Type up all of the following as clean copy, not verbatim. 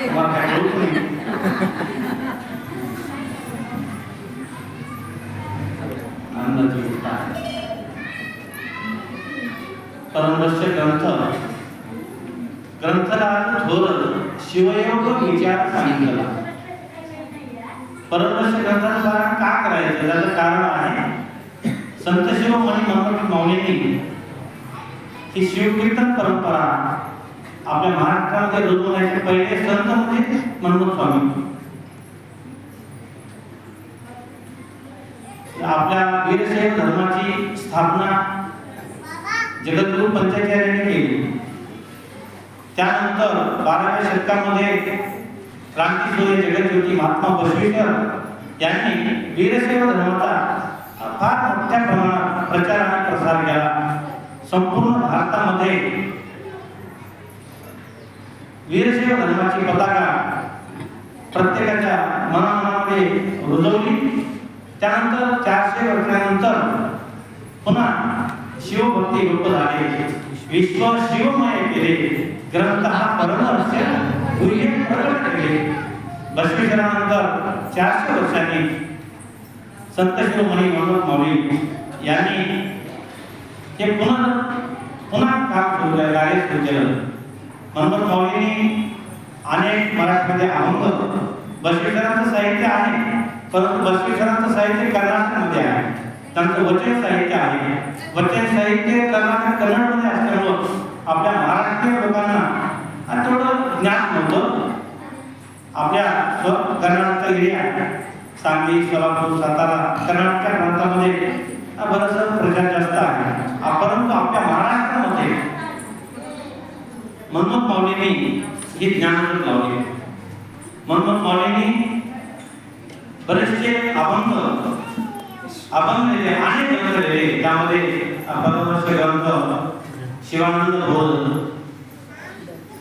तुम्हाला काय कळत नाही. आनंदाची गोष्ट आहे. परमरहस्य ग्रंथला थोर शिवयोग विचार सांगितला. परमरहस्य ग्रंथाचं पारायण का करायचं त्याचं कारण आहे. संत शिरोमणी मनोहर माऊलींनी ही शिवकीर्तन परंपरा आपल्या महाराष्ट्रामध्ये रुजवण्याचे पहिले संत म्हणजे मनोहर स्वामी. आपल्या वीरशैव धर्माची स्थापना जगद्गुरु पंचाचार्यांनी केली. त्यानंतर 12व्या शतकामध्ये क्रांतीसूर्य जगज्योती महात्मा बसवेश्वर यांनी वीरशैव धर्माचा फार मोठ्या प्रमाणात प्रचार आणि प्रसार केला. संपूर्ण भारतामध्ये वीरशैव धर्माची पताका प्रत्येकाच्या मनामध्ये रुजवली. त्यानंतर 400 वर्षानंतर पुन्हा शिवभक्ती रूप झाले. विश्व शिवमय केले. ग्रंथ हा परमरहस्य गुह्य प्रकट केले. बसवेश्वरानंतर 400 वर्षांनी संत शिरोमणी मनोहर माऊली यांनी हे पुन्हा काम सुरू केलं, कार्य सुरू केलं. मनोहर माऊलींनी अनेक मराठीमध्ये अभंग, बसवेश्वरांचं साहित्य आहे परंतु बसवेश्वरांचं साहित्य कर्नाटकमध्ये आहे. त्यांचं वचन साहित्य आहे. वचन साहित्य कन्नडमध्ये असल्यामुळं आपल्या महाराष्ट्रीय लोकांना थोडं ज्ञान नव्हतं. आपल्या कर्नाटकचा एरिया सांगली, सोलापूर, सातारा, कर्नाटकच्या प्रांतामध्ये बराचसा प्रचार जास्त आहे. परंतु आपल्या महाराष्ट्रामध्ये मनोहर माऊलींनी ही ज्ञानज्योत लावली. मनोहर माऊलींनी बरेचसे अभंग अनेक ग्रंथ लिहिले. त्यामध्ये परमरहस्य ग्रंथ, शिवानंद बोध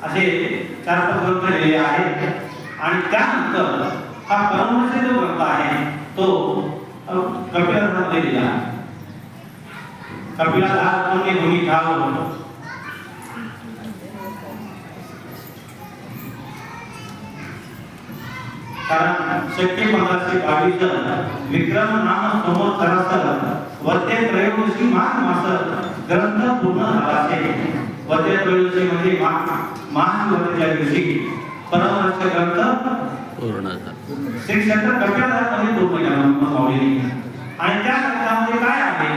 असे 4-5 ग्रंथ लिहिले आहेत. आणि त्यानंतर हा परमरहस्य जो ग्रंथ आहे तो कपिलादासांनी लिहिला. कपिलादासांनी भूमी ठाव कारण शक्ती 1522 विक्रम नाम संवत्सरास वते त्रयोदशी माघ मास ग्रंथ पूर्ण झाला. वते त्रयोदशी म्हणजे माघ वतेच्या दिवशी परमरहस्य ग्रंथ पूर्ण झाला. श्री क्षेत्र कपिलादासांनी पूर्ण केला माऊलींनी. आणि त्या ग्रंथामध्ये काय आहे,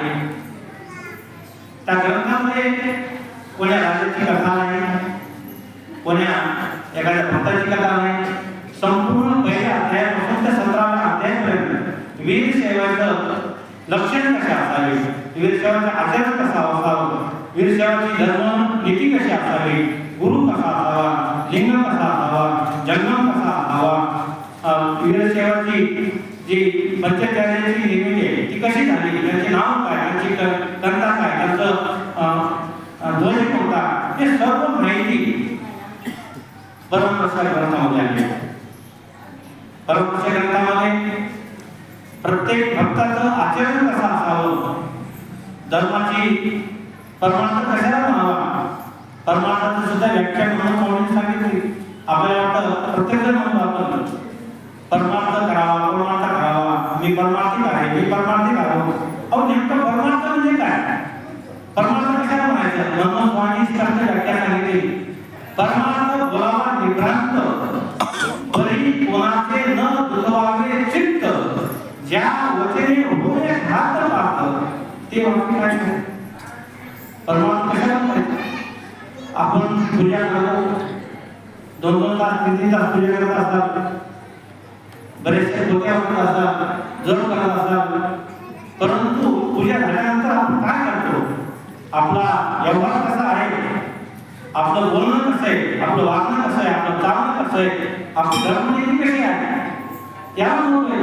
त्या ग्रंथामध्ये कोण्या राजाची कथा नाही, कोण्या एखाद्या भक्ताची कथा नाही. संपूर्ण पहिल्या अध्यायापासून ते 17व्या अध्यायापर्यंत वीरशैवाचं लक्षण कसे असावे, वीरशैवाचा आचरण कसा असावा, वीरशैवाची धर्म नीती कशी असावी, गुरु कसा असावा, लिंग कसा असावा, जन्म कसा असावा, वीरशैवाची जी पंचाचार्यांची निर्मिती आहे ती कशी झाली, त्यांचे नाव काय, त्यांची कर्ता काय, त्यांचं ध्वज कोणता, हे सर्व माहिती परमरहस्य ग्रंथामध्ये आहे. परमरहस्य ग्रंथामध्ये प्रत्येक भक्ताचं आचरण कसं असावं, धर्माची परमार्थ कशाला म्हणावा, परमार्थाची सुद्धा व्याख्या म्हणून सांगितली. आपल्याला वाटतं प्रत्येक जण म्हणतो आपण परमार्थ करावा, परमार्थ करावा, मी परमार्थिक आहे, मी परमार्थिक आहे. अहो नेमकं परमार्थ म्हणजे काय, परमार्थ कशाला म्हणायचं. मनोहर स्वामी स्पष्ट व्याख्या सांगितली. परमार्थ बोलावा निभ्रांत परी कोणाचे न दुखवावे चित्त, ज्या वचने होणे घात पाहत ते वाक्य काय. परमार्थ कशाला म्हणायचं. आपण पूजा करतो, 2-2 तास 3-3 तास पूजा करत असतात, बरेचसे डोक्या होत असतात, जप करत असतात. परंतु पूजा झाल्यानंतर आपण काय करतो, आपला व्यवहार कसा आहे, आपलं बोलणं कसं आहे, आपलं वागणं कसं आहे, आपलं चालणं कसं आहे, आपली धर्मनीती कशी आहे, त्यामुळे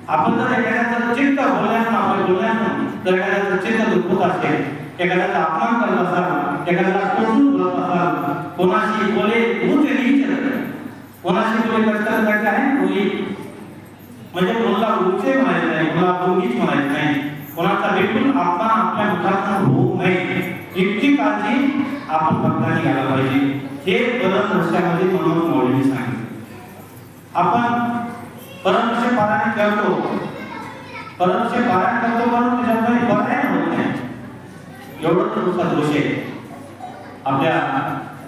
आपण जर एखाद्याचं चित्त बोलण्यातून, आपल्या बोलण्यातून जर एखाद्याचं चित्त दुखत असेल, एखाद्याचा अपमान करत असाल, एखाद्याला टोचून बोलत असाल, कोणाशी बोले उच्च नीच, कोणाशी बोले कसं काय आहे बोली, म्हणजे कोणाला उच्च म्हणायचं नाही, कोणाला नीच म्हणायचं नाही, कोणाचा बिलकुल अपमान आपल्या मुखातून होऊ नये. इतकी काळजी आपण भक्तांनी घ्यायला पाहिजे. हे परमहंसामध्ये मनोहर माऊलींनी सांगितले. आपण परमहंस पारायण करतो, परमहंस पारायण करतो, पण त्याच्यामध्ये पारायण होत नाही. एवढं तुमचा दोष आहे. आपल्या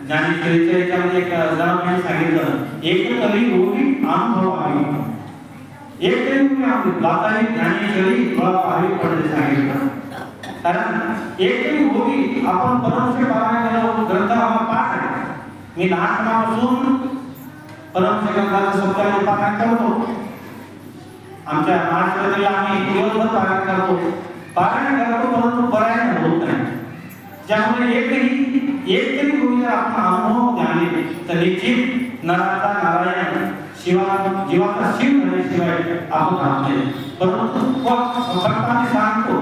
ज्ञानेश्वरीच्या याच्यामध्ये एक जणांनी सांगितलं, एक तरी ओवी अनुभव आहे, एक तरी ओवी अनुभव गाताही ज्ञानेश्वरी पाहावी पडते सांगितलं. कारण एक तरी ओवी आपण परमहंस पारायण केलं, ग्रंथ आम्हाला पाठ आहे. मी लहानपणापासून परमहंस ग्रंथाचं सप्ताहामध्ये पारायण करतो. आमच्या महाराष्ट्रातील आम्ही दिवसभर पारायण करतो, परंतु पारायण होत नाही. ज्यामुळे एक तरी गोष्ट आपण अनुभव घ्यावे तर निश्चित नराचा नारायण जीवाचा शिव झाल्याशिवाय आपण राहत नाही. परंतु फक्त आम्ही सांगतो,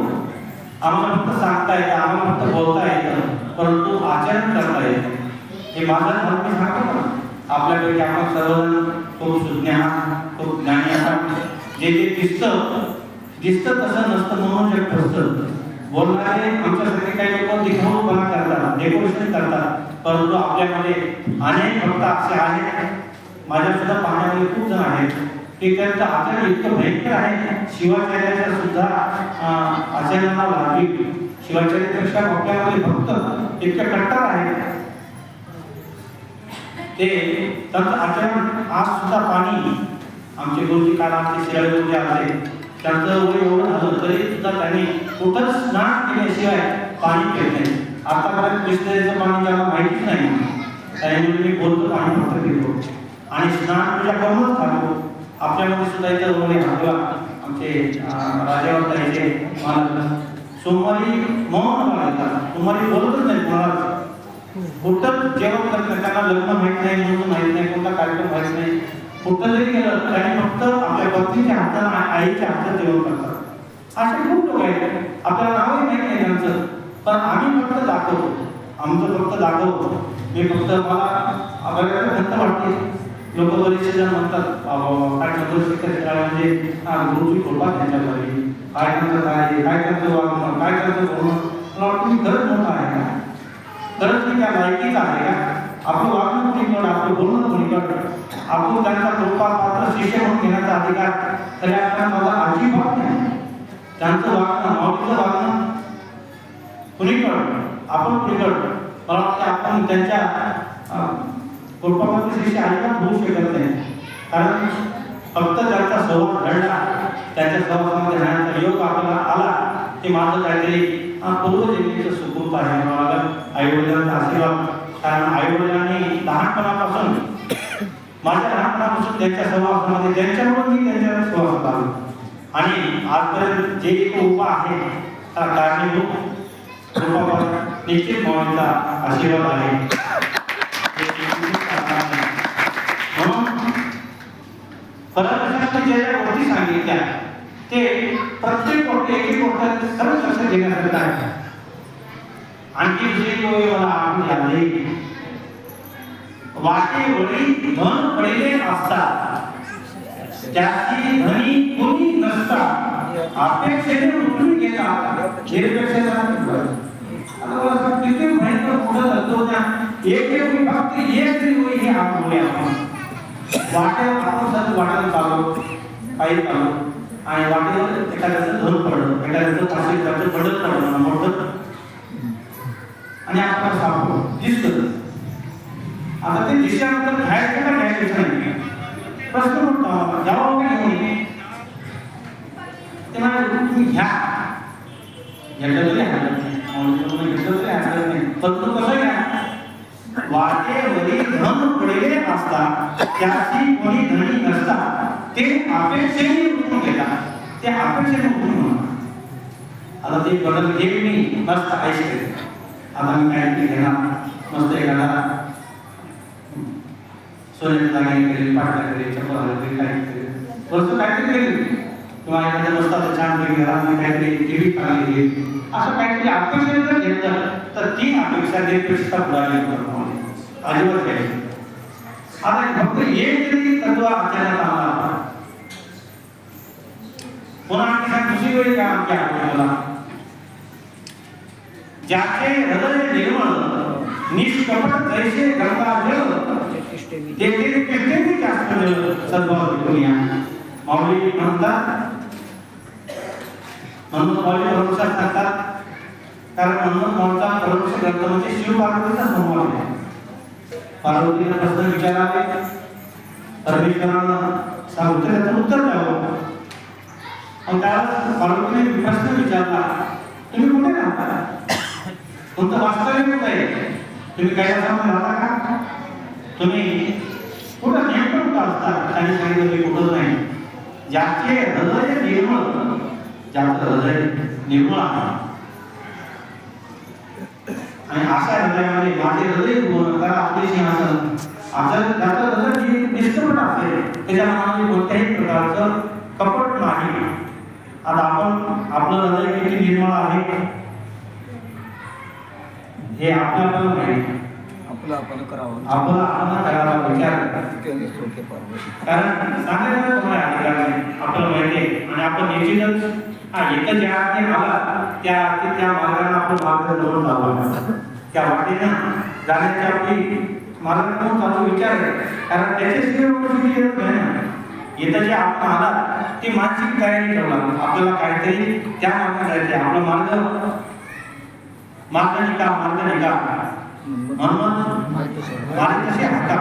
आम्हाला फक्त सांगता येतं, आम्हाला फक्त बोलता येतं, परंतु आचरण करता येतं. हे माझं धर्म मी सांगतो ना, आपल्यापैकी आपण सर्वजण खूप सुज्ञ आहात, खूप ज्ञानी आहात. जे दिसतं तसं नसतं म्हणून जग फसतं. बोलणारे आमच्यासाठी काही लोक दिखाऊपणा करतात, डेकोरेशन करतात, परंतु आपल्यामध्ये अनेक भक्त असे आहेत, माझ्या सुद्धा पाहण्यामध्ये खूप जण आहेत की त्यांचं आचरण इतकं भयंकर आहे. शिवाचार्याच्या सुद्धा आचरणाला लागली. शिवाचार्यापेक्षा आपल्यामध्ये भक्त इतके कट्टर आहेत, ते त्यांचं आचरण आज सुद्धा पाणी आमचे गुरुजी काल आमचे शिराळे गुरुजी आले, त्यांचं वय एवढं झालं तरी सुद्धा त्यांनी कुठंच स्नान केल्याशिवाय पाणी पित नाही. आतापर्यंत बिस्लरीचं पाणी ज्याला माहितीच नाही, त्यामुळे मी बोलतो पाणी फक्त पितो आणि स्नान पूजा करूनच खातो. आपल्यामध्ये सुद्धा इथं वडे हातवा आमचे राजावर जायचे मला सोमवारी मौन पाळतात, सोमवारी बोलतच नाही कोणाला. कुठं जेवण करत नाही, त्यांना लग्न माहीत नाही, मुलं माहीत नाही, कोणता कार्यक्रम माहीत नाही. कुठं जरी गेलं त्यांनी फक्त आपल्या पत्नीच्या हाताने आईच्या हातात जेवण करतात. असे खूप लोक आहेत, आपल्याला नावही माहीत नाही त्यांचं, पण आम्ही फक्त दाखवतो, आमचं फक्त दाखवतो. मी फक्त मला बऱ्याच खंत वाटते. लोक बरेचसे जण म्हणतात काय चंद्रशेखर म्हणजे गुरुची कृपा त्यांच्याकडे, काय त्यांचं काय त्यांचं वागणं, काय त्यांचं बोलणं, मला वाटतं मी खरंच मोठा आहे का, खरंच मी त्या लायकीचा आहे का. आपलं वागणं कोणीकडं, आपलं बोलणं कोणीकडं, आपण त्यांचा कृपा पात्र शिष्य म्हणून घेण्याचा अधिकार खऱ्या अर्थानं मला अजिबात नाही. त्यांचं वागणं, माऊलीचं वागणं कुणीकडं, आपण कुणीकडं, मला वाटतं आपण त्यांच्या कृपापात्र शिष्य अजिबात होऊ शकत नाही. कारण फक्त त्यांचा सहवास घडला, त्यांच्या सहवासामध्ये राहण्याचा योग आपल्याला आला, ते माझं काहीतरी पूर्वजन्मीचं सुकृत आहे. मला आईवडिलांचा आशीर्वाद, कारण आईवडिलांनी लहानपणापासून माझ्या लहानपणापासून त्यांच्या सहवासामध्ये त्यांच्यामुळे मी त्यांच्या सहवासात आलो आणि आजपर्यंत जे एक उभा आहे त्याला कारणीभूत कृपापात्र निश्चित माऊलींचा आशीर्वाद आहे. म्हणून परमहंसांनी ज्या ज्या गोष्टी सांगितल्या ते प्रत्येक गोष्ट एक गोष्ट सर्व लक्षात घेण्यासारखं आहे. आणखी दुसरी मला आठवण आली, वाटेवरी धन पडले असतात त्याची धनी कुणी नसतात, अपेक्षेने उठून घेतात निरपेक्षेचा. आता मला असं किती भयंकर पुढं जातो त्या एक फक्त एक तरी होई हे आपण वाटेवर आपण सर वाटेवर चालू काही चालू आणि वाटेवर एखाद्याचं धन पडलं, एखाद्याचं 500 रुपयाचं पडत पडलं मोठं आणि आपण सापडू दिसतं. आता ते दिसल्यानंतर घ्यायचं का घ्यायचं नाही प्रश्न उठतो, घ्यावं का घेऊ नये. ते मला तुम्ही घ्या, घेतलं तरी हरकत नाही, घेतलं तरी हरकत नाही, परंतु कसं घ्या. वाटेवरी धन पडले असतात त्याची कोणी धनी नसतात, ते अपेक्षेने उठून घेतात, ते अपेक्षेने उठून म्हणतात. आता ते बदल घेईल मी मस्त ऐकते. आता मी काय घेणार मस्त एखादा सोन्याच्या दागिने करेल, पाटला करेल, चप्पल करेल, काय करेल, वस्तू काहीतरी करेल किंवा एखाद्या मस्त छान घरात काहीतरी टीव्ही चांगली घेईल, असं काहीतरी अपेक्षा जर घेतलं तर ती अपेक्षा निरपेक्षता पुढारी अजिबात घ्यायची. आता फक्त एक तरी तत्व आचरणात आला. पुन्हा आणखी दुसरी वेळी काय आमच्या आठवण मला ज्याचे हृदय निर्मळ निष्कपट जैसे गंगाजल तेथे किती जास्त सद्भाव घेऊया. माऊली म्हणतात म्हणून माऊली भरोसा सांगतात, कारण म्हणून माऊलीचा भरोसा ग्रंथ म्हणजे शिव पार्वतीचा संवाद आहे. पार्वतीने प्रश्न विचारावे, परमेश्वराला सांगतो त्याचं उत्तर द्यावं. आणि त्याला पार्वतीने प्रश्न विचारला, तुम्ही कुठे राहता, तुमचं वास्तव्य कुठे आहे, तुम्ही कैलासामध्ये राहता का, तुम्ही कुठं नेमकं कुठं असता. त्यांनी सांगितलं मी कुठंच नाही. ज्याचे हृदय निर्मळ, ज्याचं हृदय निर्मळ आहे आणि अशा हृदयामध्ये माझे हृदय बोल करा आपले सिंहासन, असं त्याचं हृदय निष्कपट असेल, त्याच्या मनामध्ये कोणत्याही प्रकारचं कपट नाही. आता आपण आपलं हृदय किती निर्मळ आहे हे आपल्याला माहिती. आपण करावं, आपण करावा विचार कारण सांगायचं तुम्हाला आपल्याला माहिती आहे. आणि आपण निश्चितच इथं ज्या अर्थी आला त्या मार्गाने आपण मार्ग जवळ जावं, त्या वाटेनं जाण्याची आपली मार्गाने चालू विचार आहे. कारण त्याच्याशिवाय येत नाही ना. इथं जे आपण आला ती मानसिक तयारी ठेवला, आपल्याला काहीतरी त्या मार्गाने जायचे. आपला मार्ग निका म्हणून मार्ग कसे हक्का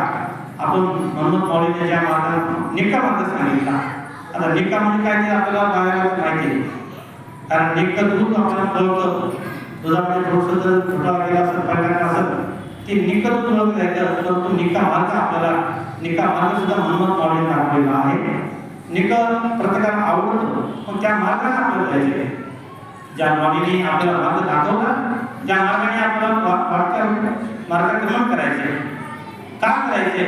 आपण म्हणून माऊलीने ज्या मार्गाने निका मार्ग सांगितला. आता निका म्हणजे काय ते आपल्याला बाहेर माहिती आहे. कारण निक्क दूध आपल्याला कळतं, दुधामध्ये थोडंसं जर फुटा गेला असेल पहिल्यांदा असेल ते निक्क दूध ओळख जायचं. परंतु निका मार्ग आपल्याला निका मार्ग सुद्धा म्हणून माऊलीने दाखवलेला आहे. निका प्रत्येकाला आवडतो, पण त्या मार्गाने आपल्याला जायचे. ज्या माऊलीने आपल्याला मार्ग दाखवला त्या मार्गाने आपल्याला मार्गक्रमण करायचे. का करायचे?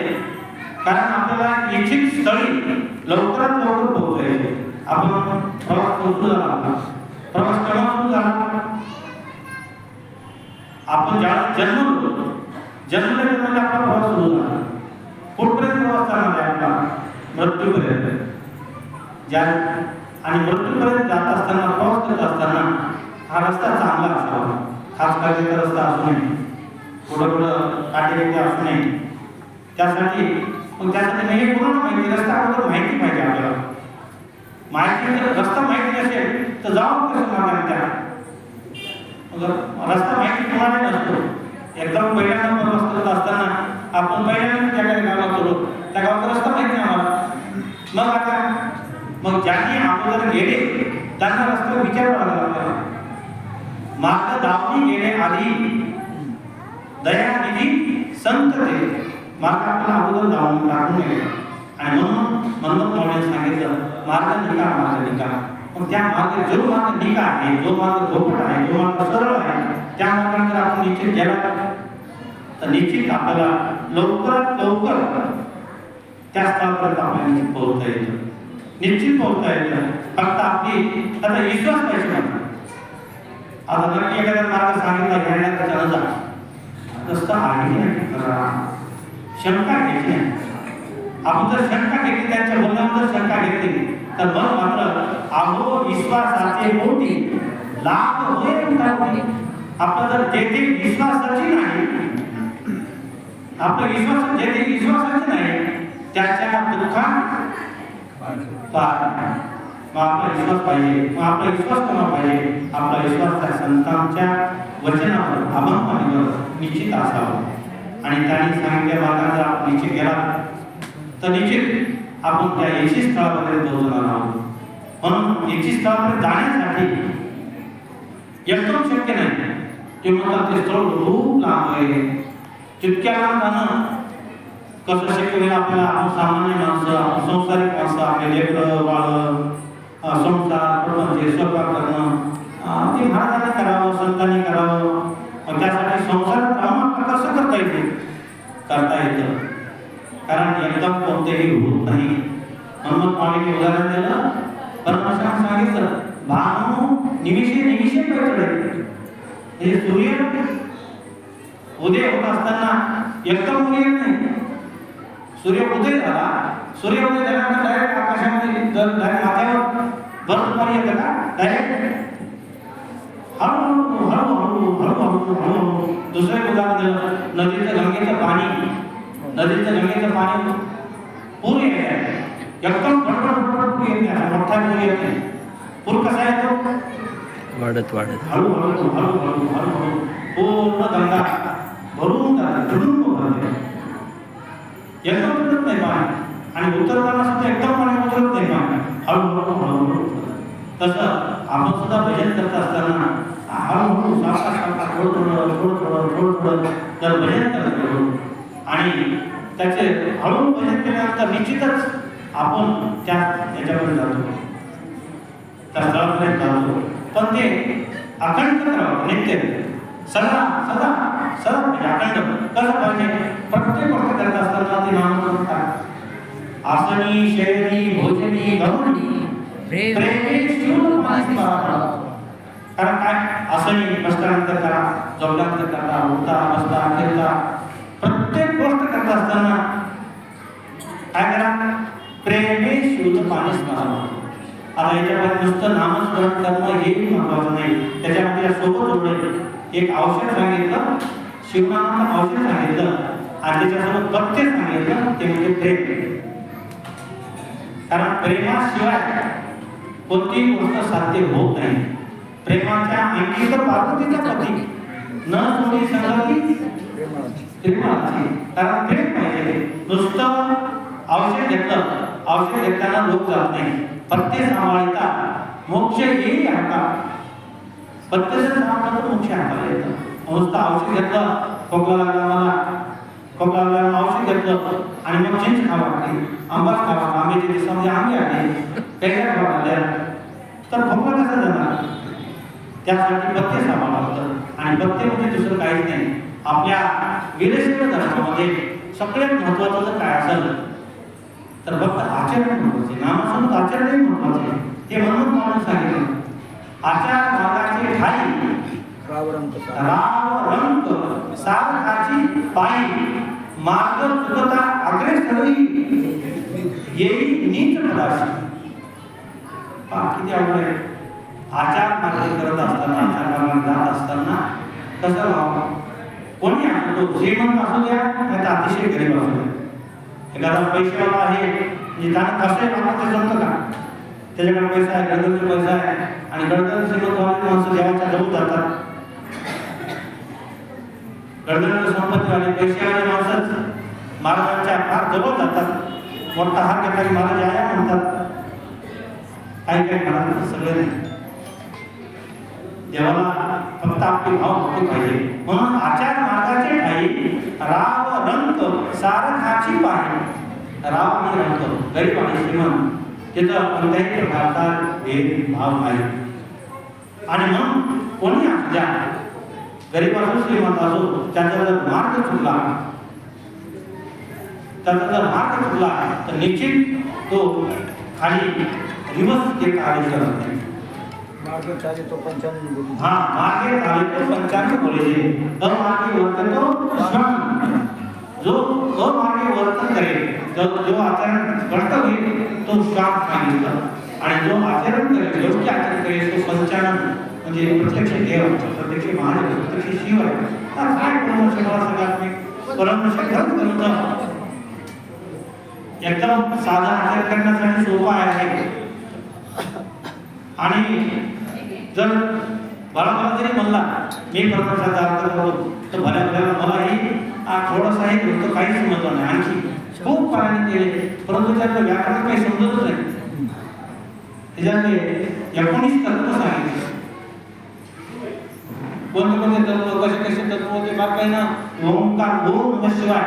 कारण आपल्याला इच्छित स्थळी लवकरात लवकर पोहोचायचे. आपण प्रवास सुरू झाला, प्रवास केव्हा सुरू झाला? आपण ज्या जन्मले म्हणजे आपला प्रवास सुरू झाला. कुठपर्यंत प्रवास चालणार आहे आपला? मृत्यूपर्यंत. आणि मृत्यूपर्यंत जात असताना, प्रवास करत असताना हा रस्ता चांगला असावा. खास करण्याचा रस्ता असू नये, कुठं काटेकोटे असू नये. त्यासाठी हे पूर्ण माहिती, रस्ता अगोदर माहिती पाहिजे आपल्याला. माहिती जर रस्ता माहिती नसेल तर जाऊ कसं मार्गाने त्या रस्ता माहिती तुम्हाला नसतो. एकदम पहिल्यांदा प्रवास करत असताना आपण पहिल्यांदा त्या गावात गेलो, त्या गावाचा रस्ता माहिती नाही आम्हाला. मग ज्यांनी अगोदर गेले त्यांना रस्ता विचारावा लागला. मार्ग दावणी गेले आधी दयानिधी संत ते मार्ग आपल्याला अगोदर जाऊन टाकून गेले. आणि म्हणून माऊलीने सांगितलं मार्ग निका. पण त्या मार्ग जो मार्ग निका आहे, जो मार्ग धोपट आहे, जो मार्ग सरळ आहे, त्या मार्गाने जर आपण निश्चित गेला तर निश्चित आपल्याला लवकरात लवकर त्या स्थळापर्यंत आपल्याला पोहोचता येतं, निश्चित पोहोचता येतं. फक्त आपली त्याचा विश्वास पाहिजे. आता नक्की एखाद्या मार्ग सांगितला घ्यायला त्याच्यानं जा रस्ता आहे शंका घ्यायची नाही. आपण जर शंका घेतली, त्यांच्या बोलण्यावर शंका घेतली तर मग मात्र अहो विश्वासाचे मोठी लाभ होईल. आपला जर जेथे विश्वासाची नाही, आपला विश्वास जेथे विश्वासाची नाही त्याच्या दुःखात मग आपला विश्वास पाहिजे. मग आपला विश्वास कोणा पाहिजे? आपला विश्वास त्या संतांच्या वचनावर, अभंगावर निश्चित असावा. आणि त्यांनी सांगितल्या मार्गाने जर आपण निश्चित गेला तर निश्चित आपण त्या यशी स्थळापर्यंत पोहोचणार आहोत. म्हणून यशी स्थळापर्यंत जाण्यासाठी एकदम शक्य नाही. ते म्हणतात ते स्थळ खूप लांब आहे. तितक्या लांब जाणं कसं शक्य होईल आपल्याला? आपण सामान्य माणसं, आपण संसारिक माणसं, आपले लेकरं बाळ, संसार म्हणजे स्वयंपाक करणं ते महाराजांनी करावं, संतांनी करावं. त्यासाठी संसारात राहून कसं करता येतं? कारण एकदम कोणतेही होत नाही. म्हणून माऊलीने उदाहरण दिलं, परमेश्वराने सांगितलं भानू निमिषे पैठडे. हे सूर्य उदय होत असताना एकदम उदय नाही. सूर्य उदय झाला, सूर्य उदय झाल्यानंतर डायरेक्ट आकाशामध्ये डायरेक्ट माथ्यावर बर्फ पाणी येतं का? डायरेक्ट हळूहळू हळूहळू दुसरं एक उदाहरण नदीचं गंगेचं पाणी पूर येत आहे. एकदम बडबड पूर येत नाही, मोठा पूर येत नाही. पूर कसा येतो? वाढत हळूहळू पूर्ण गंगा भरून जाते, भरून भरते. एकदम उतरत नाही पाणी आणि उतरताना सुद्धा एकदम पाणी उतरत नाही पाणी, हळूहळू. तसं आपण सुद्धा भजन करत असताना हळूहळू सावकाश थोडं जर भजन करत गेलो आणि त्याचे हळूहळू भजन केल्यानंतर निश्चितच आपण त्याच्यापर्यंत जातो, त्या स्थळापर्यंत जातो. पण ते अखंड करावं, नित्य सदा म्हणजे अखंड कसं पाहिजे? प्रत्येक गोष्ट करत असताना ते नामस्मरण करा. आसनी शयनी भोजनी गमनी प्रेमे शिवरूपाने स्मरा. कारण काय? आसनी बसल्यानंतर करा, झोपल्यानंतर करा, उठता बसता फिरता, प्रत्येक गोष्ट करत असताना काय करा? प्रेमे शिवरूपाने स्मरा. आता याच्यामध्ये नुसतं नामस्मरण करणं हेही महत्वाचं नाही, त्याच्यामध्ये सोबत जोडले एक औषध सांगितलं, शिवनामाचं औषध सांगितलं आणि त्याच्यासोबत प्रत्येक सांगितलं, ते म्हणजे प्रेम. कारण प्रेमाशिवाय कोणतीही गोष्ट साध्य होत नाही. प्रेमाच्या अंगी तर पार्वतीचा पती न सोडी संगती प्रेमाची. कारण प्रेम पाहिजे. नुसतं औषध घेताना लोक जात नाही. पत्ते सांभाळता मोक्ष येईल आता. पत्ते जर सांभाळलं तर मोक्ष हाताला येतं. नुसतं औषध घेतलं, खोकला लागला औषध घेतलं आणि मग चिंच खावा लागली, आंबाच खावा, आंब्याच्या दिवसामध्ये आंबे आले, कैऱ्या खावा लागल्या, तर खोकला कसा जाणार? त्यासाठी पत्ते सांभाळावं लागतं. आणि पत्ते म्हणजे दुसरं काहीच नाही. आपल्या वीरशैव धर्मामध्ये सगळ्यात महत्वाचं जर काय असेल तर फक्त आचरण महत्वाचे, नामासोबत आचरणही महत्वाचे. ते म्हणून म्हणून सांगितलं, आचार मार्गाचे ठाई राव रंक सारखाची पायी, मार्ग चुकता आग्रे स्थळी येई नीच पदाशी. किती आवड आहे. आचार मार्ग करत असताना, आचार मार्ग जात असताना कसं राहावं? कोणी असो, श्रीमंत असू द्या नाही तर अतिशय गरीब असू द्या. एखादा पैशावाला आहे म्हणजे त्यानं कसं वागतं ते जमतं का? त्याच्याकडे पैसा आहे, गडगडचा पैसा आहे आणि गडगड श्रीमंतवाले माणसं देवाच्या जवळ जातात. गडगड संपत्तीवाले पैशावाले माणसंच महाराजांच्या फार जवळ जातात. मोठा हात घेतला की महाराज या म्हणतात. काही महाराज सगळे नाही. देवाला फक्त आपली भाव भक्ती पाहिजे. म्हणून आचार मार्गाचे ठाई राव रंक सारखाची पाही. राव आणि रंक, गरीब आणि श्रीमंत, त्याचा कोणत्याही प्रकारचा भेदभाव नाही. आणि मग कोणी असू द्या, गरीब असो श्रीमंत असो, त्याचा जर मार्ग चुकला तर निश्चित तो खाली दिवस ते कार्य करत नाही. मार्गे चाले तो पंचांग बोली. मार्गे चाले तो पंचांग बोले. अमार्गे वर्ततो श्रम. जो अमार्गे वर्तन करेल, जो आचरण घडत होईल तो श्राप सांगितलं. आणि जो आचरण करेल, योग्य आचरण करेल तो पंचांग म्हणजे प्रत्यक्ष देव, प्रत्यक्ष महादेव, प्रत्यक्ष शिव आहे. काय परमेश्वर सगळ्यात मी परमेश्वर खरंच करतो. एकदम साधा आचार करण्यासाठी सोपा आहे. आणि जर मला जरी म्हणला मी परमेश्वराचा अर्थ करतो तर भल्या मलाही थोडासा हे करतो, काहीच समजलं नाही. आणखी खूप पारायण केले परंतु त्यातलं व्याकरण काही समजतच नाही. त्याच्यातले 19 तत्व सांगितले. कोणते तत्व, कसे तत्व, ते बारकाईनं ओंकार, ओम नमः शिवाय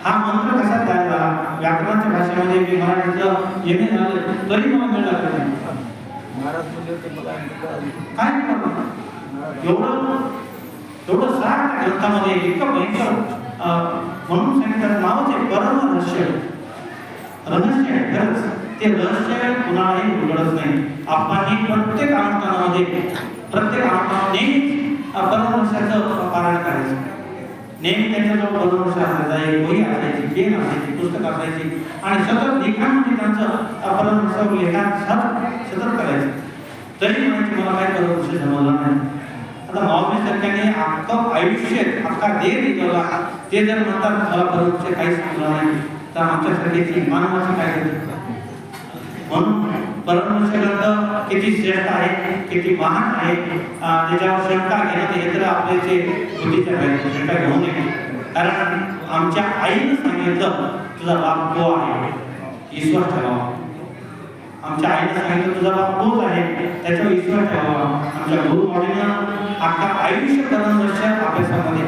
हा मंत्र कसा तयार झाला? व्याकरणाच्या भाषेमध्ये मी मराठीचं एम.ए. झालं तरी मला मिळालं नाही. महाराज बोलले होते मला काय एवढं सार ग्रंथामध्ये इतकं भयंकर म्हणून सांगितलं. नावच आहे परम रहस्य. खरंच ते रहस्य कुणालाही उघडत नाही. आपण प्रत्येक अनुष्ठानामध्ये नेहमी परमहंसाचं पारायण करायचं. नेहमी त्यांच्याजवळ परमहंस असायचा, एक वही असायची, पेन असायची, पुस्तक असायची आणि सतत लिखाण म्हणजे त्यांचं परमहंसावर लिखाण सतत करायचं. तरी म्हणायचं मला काय परमहंस समजलं नाही. आता माऊली सरकारने अख्खं आयुष्य अख्खा देह दिला, ते जर म्हणतात मला परमचे काही सांगणार नाही तर आमच्यासाठी मानवाची काय गरज? म्हणून परमहंस ग्रंथ किती श्रेष्ठ आहे, किती महान आहे, त्याच्यावर शंका घेणं हे तर आपले जे बुद्धीच्या बाहेर शंका घेऊ नये. कारण आमच्या आईने सांगितलं तुझा बाप तो आहे, विश्वास ठेवावा. आमच्या आईने सांगितलं तुझा बाप तोच आहे, त्याच्यावर विश्वास ठेवावा. आमच्या गुरुमाऊलीनं अख्खा आयुष्य परमहंस अभ्यासामध्ये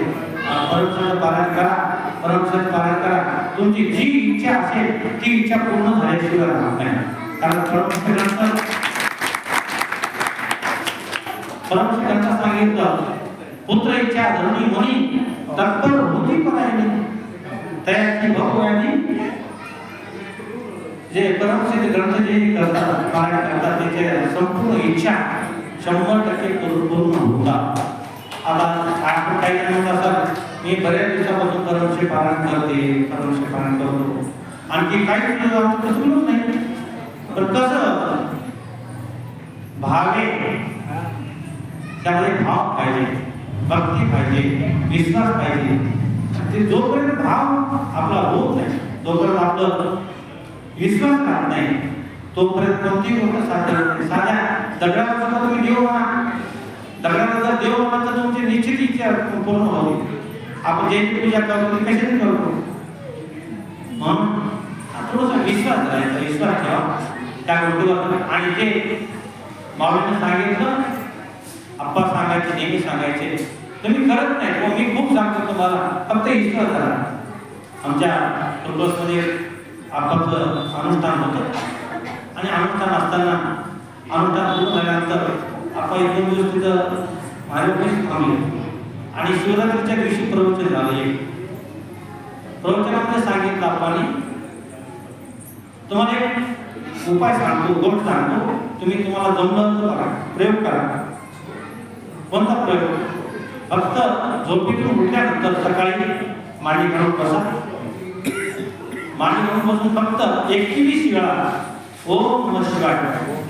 परमहंस पारायण करा, परमहंस पारायण करा. तुमची जी इच्छा असेल ती इच्छा पूर्ण झाल्याशिवाय राहणार नाही. कारण परमहंस ग्रंथात सांगितलं पुत्र इच्छा धरणी म्हणी तत्पर होती परायणी त्याची भगवानी. जे परमहंस ग्रंथ जे करतात पारायण करतात त्याचे संपूर्ण इच्छा 100% पूर्ण होतात. आता आपण काही जण असतात मी बऱ्याच दिवसापासून परमहंस पारायण करते, परमहंस पारायण करतो, आणखी काही कसं नाही. पण कसं भावे त्यामध्ये भाव पाहिजे, भक्ती पाहिजे, विश्वास पाहिजे. ते जोपर्यंत भाव आपला होत नाही, जोपर्यंत आपलं विश्वास राहत नाही, तोपर्यंत कोणती गोष्ट साध्य होत नाही. साध्या दगडावर सुद्धा तुम्ही देव म्हणा, दगडाला जर देव म्हणा तर तुमची निश्चित इच्छा पूर्ण व्हावी. आपण जयंती पूजा करतो ती कशाने करतो? म्हणून थोडासा विश्वास राहायचा, विश्वास ठेवा त्या गोष्टीवर. आणि ते माऊलीने सांगितलं, आप्पा सांगायचे, नेहमी सांगायचे, तुम्ही करत नाही मग मी खूप सांगतो तुम्हाला, फक्त विश्वास करा. आमच्या तुळजापूरमध्ये आप्पाचं अनुष्ठान होतं आणि अनुष्ठान असताना अनुष्ठान पूर्ण झाल्यानंतर आप्पा 1-2 दिवस तिथं माझ्यापाशी थांबले आणि शिवरात्रीच्या दिवशी प्रवचन झालं. प्रवचनामध्ये सांगितलं आप्पांनी, तुम्हाला एक उपाय सांगतो, गोष्ट सांगतो, तुम्ही तुम्हाला जमलं तर करा, प्रयोग करा. कोणता प्रयोग? फक्त झोपेतून उठल्यानंतर सकाळी मांडी घालून बसा, मांडी घालून बसून फक्त 21 वेळा ओम नमः शिवाय,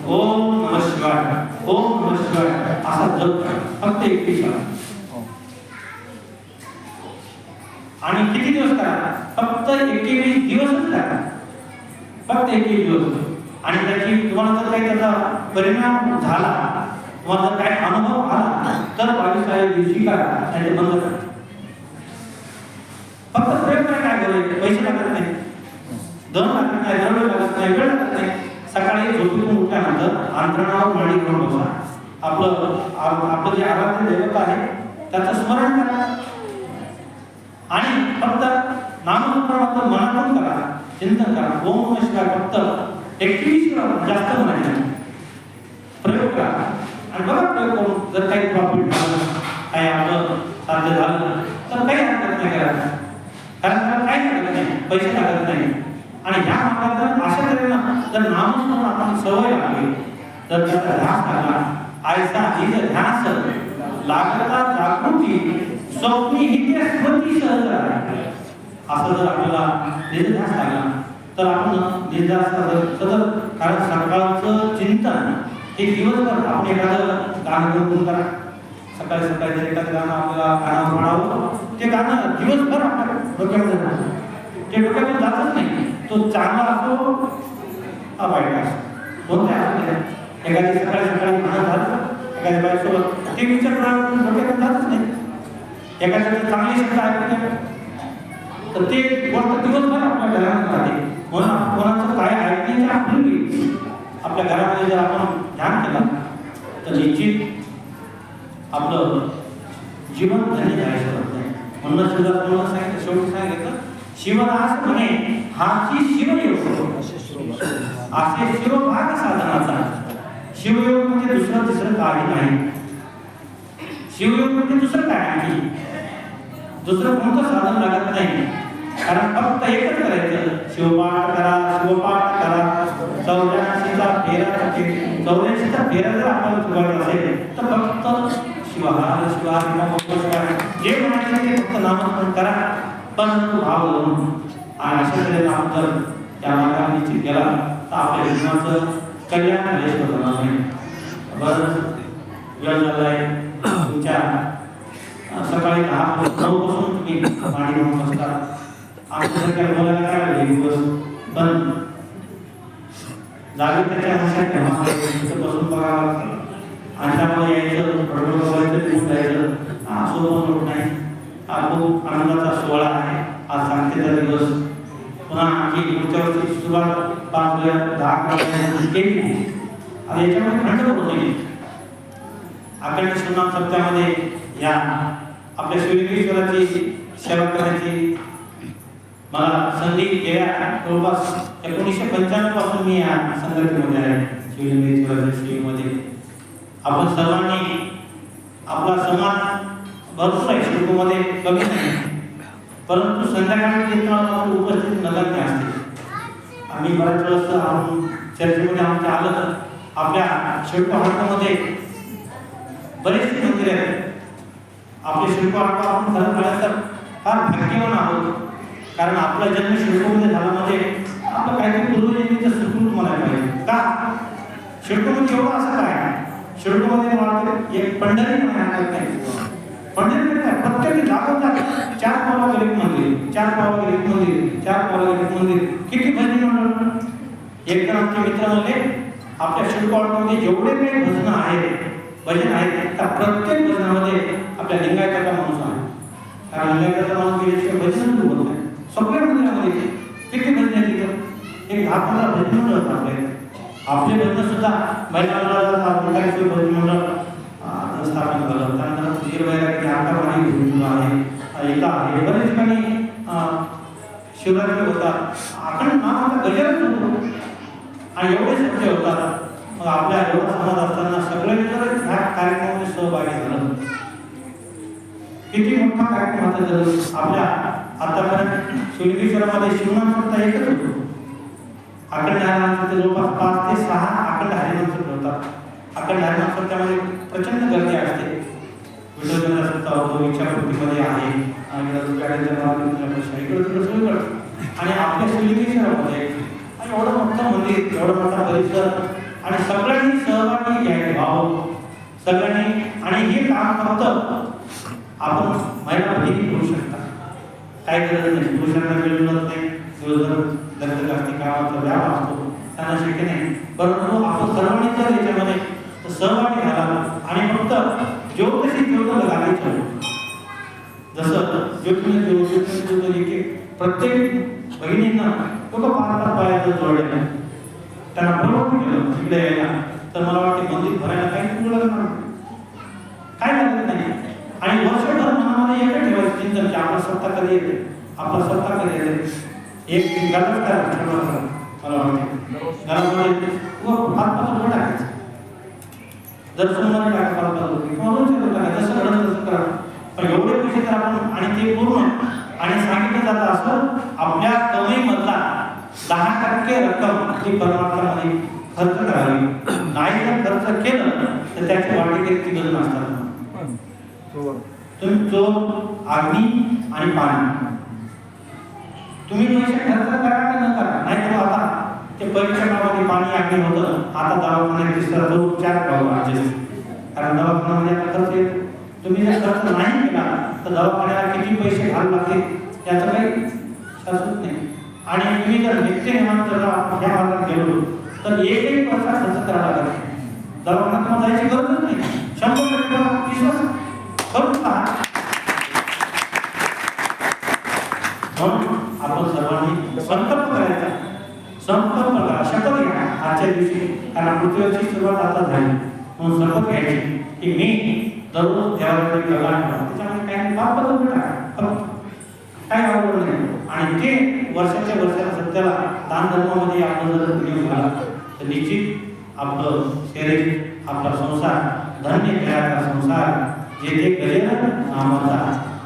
ओम नमः शिवाय, ओम नमः शिवाय असा जप करा, फक्त 21 वेळा. आणि किती दिवस करा? फक्त 21 दिवसच करा, फक्त 21 दिवस. आणि त्याची तुम्हाला जर काही त्याचा परिणाम झाला, तुम्हाला जर काही अनुभव आला तर 22व्या दिवशी करा, नाही बंद करा. फक्त प्रयोग काय करायचे? पैसे लागत नाही, दर लागत नाही, द्रव्य लागत नाही, वेळ लागत नाही. सकाळी झोपेतून उठल्यानंतर अंतरणावर मांडी घालून बसा, आपलं जे आराध्य दैवत आहे त्याचं स्मरण करा आणि फक्त नामस्मरणाचं मनातून करा, चिंतन करा. ओम नमः शिवाय फक्त 21 वेळा, जास्त म्हणायचं. प्रयोग करा आणि बघा प्रयोग करून जर काही प्रॉफिट झालं, काही आपलं साध्य झालं तर काही हरकत नाही करायला. कारण त्याला काही लागत नाही, पैसे लागत नाही. आणि ह्या मार्गात अशा तऱ्हेनं जर नामस्मरण आपण सवय लागली तर त्याचा ध्यास लागला. आयसा हिज ध्यास लागता जागृती स्वप्नी हिते स्मृती सहज आहे. असं जर आपल्याला निर्धास लागला तर आपण निर्धास सतत, कारण सकाळचं चिंतन हे दिवसभर आपण एखादं गाणं गुणगुण करा. सकाळी सकाळी जर एखादं गाणं आपल्याला कानावर म्हणावं, ते गाणं दिवसभर आपल्या डोक्यामध्ये राहतं. ते डोक्यामध्ये जातच नाही. तो चांगला असो हा वाईट असो, कोणत्या एखादी सकाळी सकाळी म्हणत झालं एखाद्या बाईसोबत ते विचार डोक्यामध्ये जातच नाही. एखाद्या चांगली शब्द ऐकते तर ते गोष्ट दिवसभर आपल्या घरात राहते. म्हणून कोणाचं काय ऐकण्याच्या पूर्वी आपल्या घरामध्ये जर आपण ध्यान केलं तर निश्चित आपलं जीवन धन्य जायचं होत नाही. म्हणून शिवदास सांगितलं, शेवटी सांगितलं, शिवदास म्हणे हाची शिवयोग असे शिवभाग साधनाचा. शिवयोग म्हणजे दुसरं तिसरं काही नाही. शिवयोग म्हणजे दुसरं काय नाही, दुसरं कोणतं साधन लागत नाही. कारण फक्त एकच करायचं, शिवपाठ करा, शिवपाठ करा. 84चा फेरा जर आपल्याला चुकायचा असेल तर फक्त शिवहार शिवहार जे म्हणायचं ते फक्त नामस्मरण करा, पण भाव लावून. आणि अशा तऱ्हेने आपण जर त्या मार्गाने निश्चित केला तर आपल्या जीवनाचं कल्याण होणार नाही. बरं वेळ झालाय. तुमच्या सकाळी 10 पासून तुम्ही पाणी घेऊन बसता. आमच्यासारख्या बोलायला काय दिवस पण जागे त्याच्या भाषेत तिथं बसून बघावं लागतं. आणि त्यामुळे यायचं बरोबर बघायचं खूप जायचं सोबत होत नाही. हा खूप आनंदाचा सोहळा आहे. आज सांगतेचा दिवस पुन्हा आणखी पुढच्या वर्षी सुरुवात 5-10 केली. आता याच्यामध्ये खंड होते अखंड शिवनाम सप्त्यामध्ये या आपल्या शिवलिंगेश्वराची सेवा करण्याची मला संधी गेल्या जवळपास 1995 पासून मी या संघटनेमध्ये आहे. शिवलिंगेश्वराच्या सेवेमध्ये आपण सर्वांनी आपला समाज भरपूर आहे, शिल्पमध्ये कमी नाही, परंतु संध्याकाळी चित्रावर उपस्थित नगण्य असते. आम्ही बऱ्याच वेळेस आपण चर्चेमध्ये आमच्या आलं तर आपल्या शिल्पहाटामध्ये बरेचसे मंदिर आहेत. आपले शिल्पहाट आपण खरं पाहिलं तर फार भाग्यवान आहोत, कारण आपला जन्म शिल्पमध्ये झाला म्हणजे आपलं काहीतरी पूर्वजन्मीचं सुकृत म्हणायला पाहिजे. का शिल्पमध्ये एवढं असं काय शिल्पमध्ये मला एक पंढरी म्हणायला नाही. पंढरी काय प्रत्येक जागोजाग 4 पावलावर एक मंदिर, 4 पावलावर एक मंदिर, 4 पावलावर एक मंदिर. किती भजनी मंडळ. एक तर आमचे मित्र म्हणले आपल्या शिल्पहाटामध्ये जेवढे काही भजन आहेत त्या प्रत्येक भजनामध्ये आपल्या लिंगायताचा माणूस आहे. कारण लिंगायताचा माणूस गेल्याशिवाय भजन सुरू होत नाही. सगळ्या मंदिरामध्ये किती भजन आहेत तिथं. एक 10-15 भजन मंडळ होतात. आपले भजन सुद्धा महिला मंडळाचा भजन मंडळ स्थापन झालं. त्यानंतर वीरवैरागी आकारवाणी भजन आहे, एका आहे, बरेच ठिकाणी शिवरात्री होतात. आपण नावाचा गजरच होतो आणि एवढे सत्य होतात. मग आपल्या एवढा समाज असताना सगळे मित्र ह्या कार्यक्रमामध्ये सहभागी झालं. किती मोठा कार्यक्रम होता. जर आपल्या आतापर्यंत शिवलिंगेश्वरामध्ये शिवनाम सप्ताह एकच होतो. अखंड हरिनाम सप्ताह जवळपास 5 ते 6 अखंड हरिनाम सप्ताह होतात. अखंड हरिनाम सप्ताहामध्ये प्रचंड गर्दी असते. विठोबा सप्ताह होतो, इच्छापूर्तीमध्ये आहे आणि आपल्या शिवलिंगेश्वरामध्ये एवढं मोठं मंदिर, एवढं मोठा परिसर आणि सगळ्यांनी सहभागी घ्यायला भाव सगळ्यांनी. आणि हे काम फक्त आपण महिला भगिनी करू शकता. काय गरज नाही, पुरुषांना मिळत नाही, दिवसभर दर्शक असते, कामाचा व्याप असतो, त्यांना शक्य नाही. परंतु आपण सर्वांनी जर याच्यामध्ये सहभागी झाला आणि फक्त ज्योतिषी ज्योत घालायचं. जसं ज्योतिषी की प्रत्येक भगिनींना लोक 5-5 पायाचं जोडले त्यांना प्रवृत्त केलं तिकडे यायला. तर मला वाटते मंदिर भरायला काही तुला काय लागत नाही. आणि वर्षभर मनामध्ये एकच ठेवायचं चिंतन की आपला सत्ता कधी येते, आपला सत्ता कधी येते. एक गलत करा मला वाटते घरामध्ये हात टाकायचं. जर सोमवारी टाका 5 किंवा रोज टाका, जसं घडत तसं करा. पण एवढे पैसे तर आपण आणि ते पूर्ण आणि सांगितलं जातं असं आपल्या कमाईमधला 10% रक्कम ती परमार्थामध्ये खर्च करावी. नाही जर खर्च केलं तर त्याची वाटेकरी तिघजण असतात. तुम्ही चोर, अग्नी आणि पाणी. तुम्ही पैसे खर्च करा का न करा, नाही तर आता ते परीक्षणामध्ये पाणी अग्नी होतं. आता दवाखान्यात दिसतात तो 4 पावलं. कारण दवाखान्यामध्ये आता खर्च येतो. तुम्ही जर खर्च नाही केला तर दवाखान्याला किती पैसे घालावे लागतील याचं काही शाश्वत नाही. आणि तुम्ही जर नित्यनेमानं जर ह्या मार्गात गेलो तर एकही पैसा खर्च करावा लागत नाही. दवाखान्यात जायची गरजच नाही. 100% विश्वास करून पहा. म्हणून आपण सर्वांनी संकल्प करायचा. संकल्प करा, शपथ घ्या आजच्या दिवशी. कारण पृथ्वीवरची सुरुवात आता झाली म्हणून शपथ घ्यायची की मी दररोज देवाकडे कल्याण करा. त्याच्यामध्ये काही पाप बदल टाका, काही आवड नाही. आणि ते वर्षाच्या वर्षाला सत्याला दान धर्मामध्ये आपण जर विनियोग झाला तर निश्चित आपलं शरीर, आपला संसार धन्य केल्याचा संसार जेथे गजेर नामाचा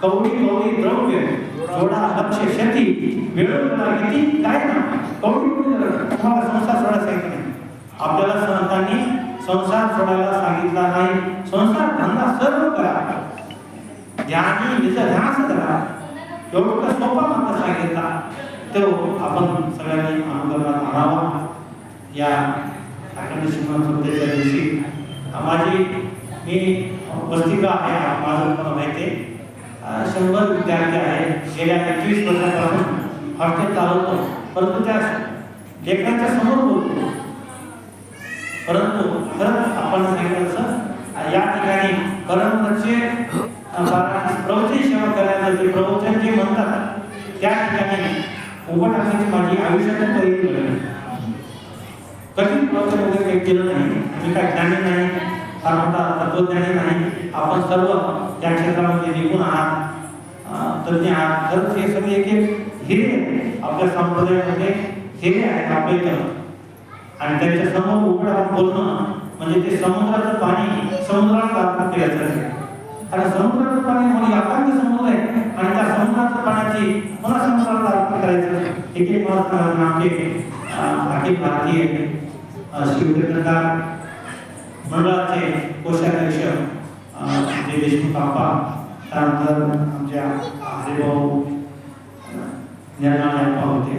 कवडी कवडी द्रव्य जोडा लक्ष शती मिळवला किती काय ना कवडी तुम्हाला संसार सोडायला सांगितलं नाही. आपल्याला संतांनी संसार सोडायला सांगितला नाही. संसार धंदा सर्व करा, ज्ञानी निज ध्यास करा. एवढं सोपा मार्ग सांगितला तो आपण सगळ्यांनी अनुकरणात आणावा. या अखंड शिवनाम सप्ताहाच्या दिवशी मी वसतिगृह आहे, माझं मला माहिती आहे. 100 विद्यार्थी आहेत. गेल्या 21 वर्षांपासून हॉस्टेल चालवतो, परंतु त्या लेकरांच्या समोर बोलतो. परंतु खरंच आपण सांगितलं तसं या ठिकाणी परमचे प्रवचन सेवा करायला जे प्रवचन जे म्हणतात त्या ठिकाणी उभं टाकण्याची माझी आयुष्यात पहिली वेळ आहे. कधी प्रवचन वगैरे काही केलं नाही. मी काय ज्ञानी नाही, फार मोठा तत्वज्ञानी नाही. आपण सर्व या क्षेत्रामध्ये निपुण आहात, तज्ञ आहात. खरंच हे सगळे एक एक हिरे आहेत आपल्या संप्रदायामध्ये, हिरे आहेत आपले इथं. आणि त्यांच्या समोर उभं राहून बोलणं म्हणजे ते समुद्राचं पाणी समुद्राला अर्पण करायचं. आणि समुद्राचं पाणी म्हणजे अखंड समुद्र आहे आणि त्या समुद्राच्या पाण्याची पुन्हा समुद्राला अर्पण करायचं. एक आमचे अखिल भारतीय शिवकीर्तनकार मंडळाचे कोषाध्यक्ष जे देशमुख बाप्पा, त्यानंतर आमच्या हरिभाऊ निर्मला होते.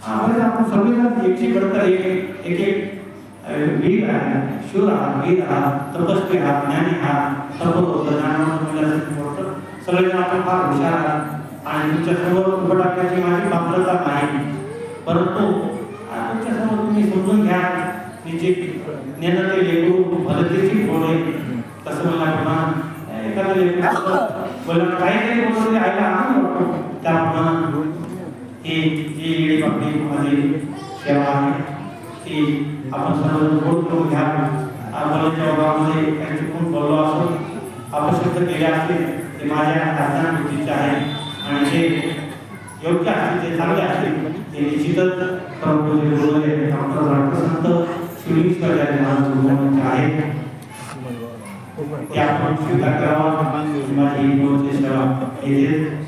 आपण सगळेजण एकची घडतर एक एक वीर आहे, शूर आहात, वीर आहात, तपस्वी आहात, ज्ञानी आहात, तपस्वी सगळेजण आपण फार हुशार आहात आणि तुमच्या समोर उभं टाकण्याची माझी पात्रता नाही. परंतु तुमच्या समोर तुम्ही समजून घ्या निश्चित नेणं ते लेकरू भलतेची गोड आहे. तसं मला पुन्हा एखादं लेकरू बोलणं काहीतरी बोलून आईला आनंद वाटतो. त्याप्रमाणे ही येडी बाबडी माझी सेवा आहे की आपण सर्व गोड करून घ्या. बोलण्याच्या बाबतीमध्ये काही चुकून बोललो असो, अपशब्द केले असतील ते माझ्या दादांना बुद्धीचे आहे आणि जे योग्य असतील ते चांगले असतील ते निश्चितच प्रभूचे गुरुदेव डॉक्टर रामप्रसंत शिवलिंगेश्वर महाराज आहे ते आपण स्वीकार करावा. माझी सेवा येते.